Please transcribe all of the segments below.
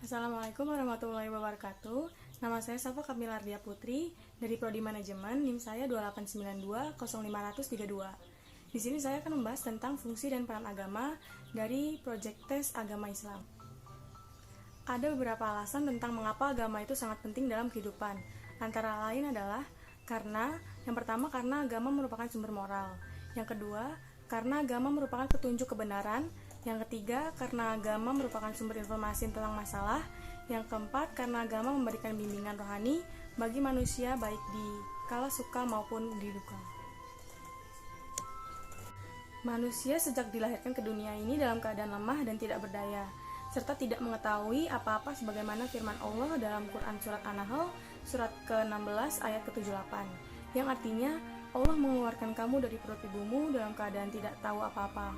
Assalamualaikum warahmatullahi wabarakatuh. Nama saya Safa Kamilardia Putri dari Prodi Manajemen, NIM saya 289205032. Di sini saya akan membahas tentang fungsi dan peran agama dari Project Test Agama Islam. Ada beberapa alasan tentang mengapa agama itu sangat penting dalam kehidupan. Antara lain adalah yang pertama karena agama merupakan sumber moral. Yang kedua, karena agama merupakan petunjuk kebenaran. Yang ketiga, karena agama merupakan sumber informasi tentang masalah. Yang keempat, karena agama memberikan bimbingan rohani bagi manusia baik di kala suka maupun di duka. Manusia sejak dilahirkan ke dunia ini dalam keadaan lemah dan tidak berdaya, serta tidak mengetahui apa-apa sebagaimana firman Allah dalam Quran Surat An-Nahl, surat ke-16 ayat ke-78, yang artinya, Allah mengeluarkan kamu dari perut ibumu dalam keadaan tidak tahu apa-apa.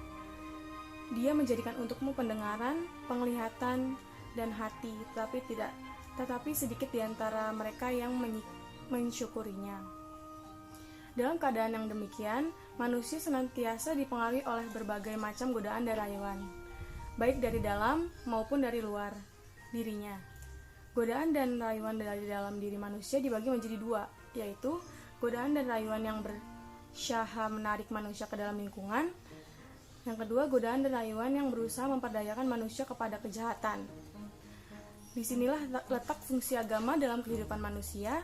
Dia menjadikan untukmu pendengaran, penglihatan, dan hati, tetapi sedikit di antara mereka yang mensyukurinya. Dalam keadaan yang demikian, manusia senantiasa dipengaruhi oleh berbagai macam godaan dan rayuan, baik dari dalam maupun dari luar dirinya. Godaan dan rayuan dari dalam diri manusia dibagi menjadi dua, yaitu godaan dan rayuan yang bersyaha menarik manusia ke dalam lingkungan. Yang kedua, godaan dan rayuan yang berusaha memperdayakan manusia kepada kejahatan. Disinilah letak fungsi agama dalam kehidupan manusia,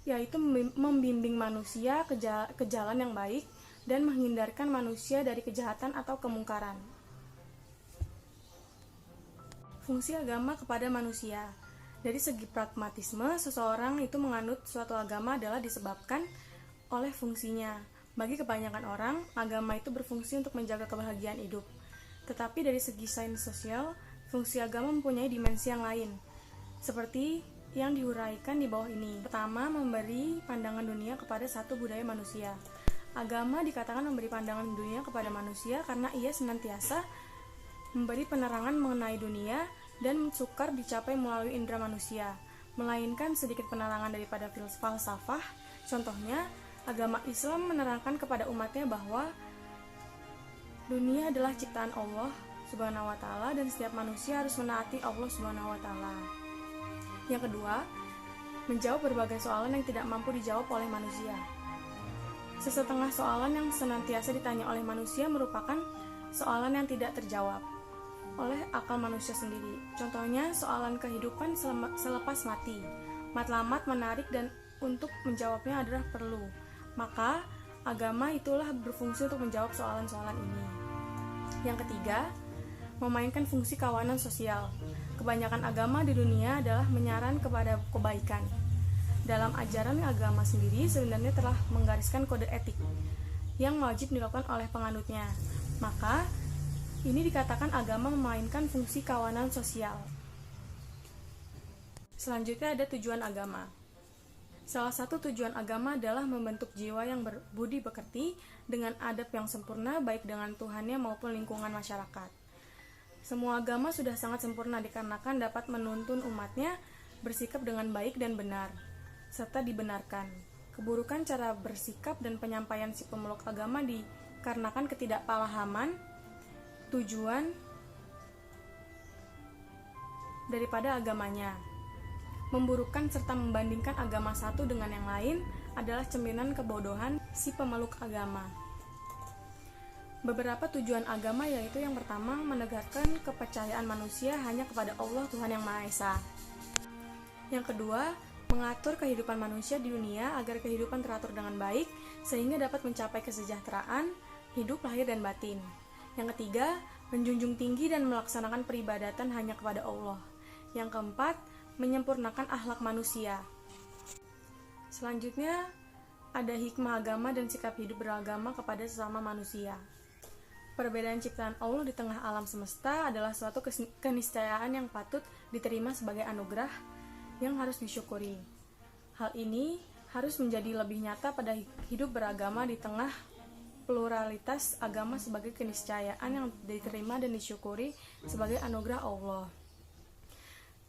yaitu membimbing manusia ke jalan yang baik dan menghindarkan manusia dari kejahatan atau kemungkaran. Fungsi agama kepada manusia. Dari segi pragmatisme, seseorang itu menganut suatu agama adalah disebabkan oleh fungsinya. Bagi kebanyakan orang, agama itu berfungsi untuk menjaga kebahagiaan hidup. Tetapi dari segi sains sosial, fungsi agama mempunyai dimensi yang lain, seperti yang diuraikan di bawah ini. Pertama, memberi pandangan dunia kepada satu budaya manusia. Agama dikatakan memberi pandangan dunia kepada manusia karena ia senantiasa memberi penerangan mengenai dunia dan sukar dicapai melalui indera manusia, melainkan sedikit penerangan daripada falsafah. Contohnya, agama Islam menerangkan kepada umatnya bahwa dunia adalah ciptaan Allah Subhanahu wa Ta'ala dan setiap manusia harus menaati Allah Subhanahu wa Ta'ala. Yang kedua, menjawab berbagai soalan yang tidak mampu dijawab oleh manusia. Sesetengah soalan yang senantiasa ditanya oleh manusia merupakan soalan yang tidak terjawab oleh akal manusia sendiri. Contohnya, soalan kehidupan selepas mati. Matlamat, menarik, dan untuk menjawabnya adalah perlu. Maka, agama itulah berfungsi untuk menjawab soalan-soalan ini. Yang ketiga, memainkan fungsi kawanan sosial. Kebanyakan agama di dunia adalah menyaran kepada kebaikan. Dalam ajaran agama sendiri sebenarnya telah menggariskan kode etik yang wajib dilakukan oleh penganutnya. Maka, ini dikatakan agama memainkan fungsi kawanan sosial. Selanjutnya ada tujuan agama. Salah satu tujuan agama adalah membentuk jiwa yang berbudi pekerti dengan adab yang sempurna baik dengan Tuhannya maupun lingkungan masyarakat. Semua agama sudah sangat sempurna dikarenakan dapat menuntun umatnya bersikap dengan baik dan benar, serta dibenarkan. Keburukan cara bersikap dan penyampaian si pemeluk agama dikarenakan ketidakpahaman tujuan daripada agamanya. Memburukan serta membandingkan agama satu dengan yang lain adalah cerminan kebodohan si pemeluk agama. Beberapa tujuan agama yaitu yang pertama, menegakkan kepercayaan manusia hanya kepada Allah Tuhan Yang Maha Esa. Yang kedua, mengatur kehidupan manusia di dunia agar kehidupan teratur dengan baik sehingga dapat mencapai kesejahteraan hidup lahir dan batin. Yang ketiga, menjunjung tinggi dan melaksanakan peribadatan hanya kepada Allah. Yang keempat, menyempurnakan akhlak manusia. Selanjutnya, ada hikmah agama dan sikap hidup beragama kepada sesama manusia. Perbedaan ciptaan Allah di tengah alam semesta adalah suatu keniscayaan yang patut diterima sebagai anugerah yang harus disyukuri. Hal ini harus menjadi lebih nyata pada hidup beragama di tengah pluralitas agama sebagai keniscayaan yang diterima dan disyukuri sebagai anugerah Allah.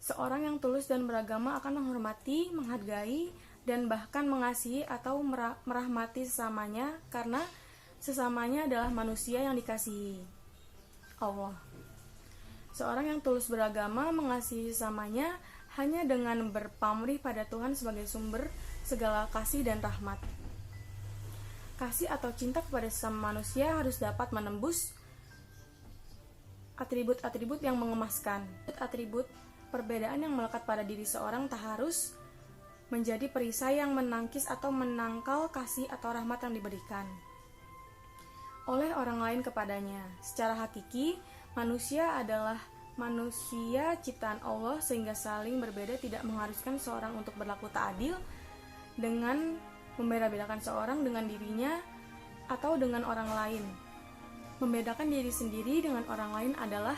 Seorang yang tulus dan beragama akan menghormati, menghargai, dan bahkan mengasihi atau merahmati sesamanya karena sesamanya adalah manusia yang dikasihi Allah. Seorang yang tulus beragama mengasihi sesamanya hanya dengan berpamrih pada Tuhan sebagai sumber segala kasih dan rahmat. Kasih atau cinta kepada sesama manusia harus dapat menembus atribut-atribut yang mengemaskan. Atribut perbedaan yang melekat pada diri seorang tak harus menjadi perisai yang menangkis atau menangkal kasih atau rahmat yang diberikan oleh orang lain kepadanya. Secara hakiki, manusia adalah manusia ciptaan Allah, sehingga saling berbeda tidak mengharuskan seorang untuk berlaku tak adil dengan membeda-bedakan seorang dengan dirinya atau dengan orang lain. Membedakan diri sendiri dengan orang lain adalah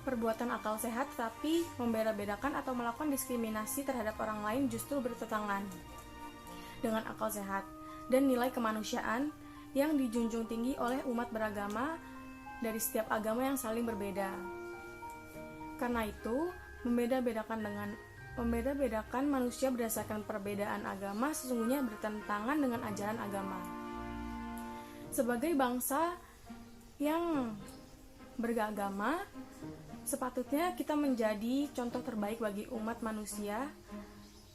perbuatan akal sehat, tapi membeda-bedakan atau melakukan diskriminasi terhadap orang lain justru bertentangan dengan akal sehat dan nilai kemanusiaan yang dijunjung tinggi oleh umat beragama dari setiap agama yang saling berbeda. Karena itu, membeda-bedakan manusia berdasarkan perbedaan agama sesungguhnya bertentangan dengan ajaran agama. Sebagai bangsa yang beragama, sepatutnya kita menjadi contoh terbaik bagi umat manusia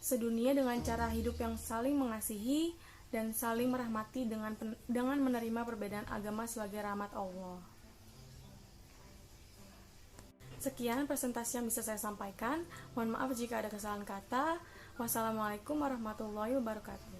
sedunia dengan cara hidup yang saling mengasihi dan saling merahmati dengan menerima perbedaan agama sebagai rahmat Allah. Sekian presentasi yang bisa saya sampaikan. Mohon maaf jika ada kesalahan kata. Wassalamualaikum warahmatullahi wabarakatuh.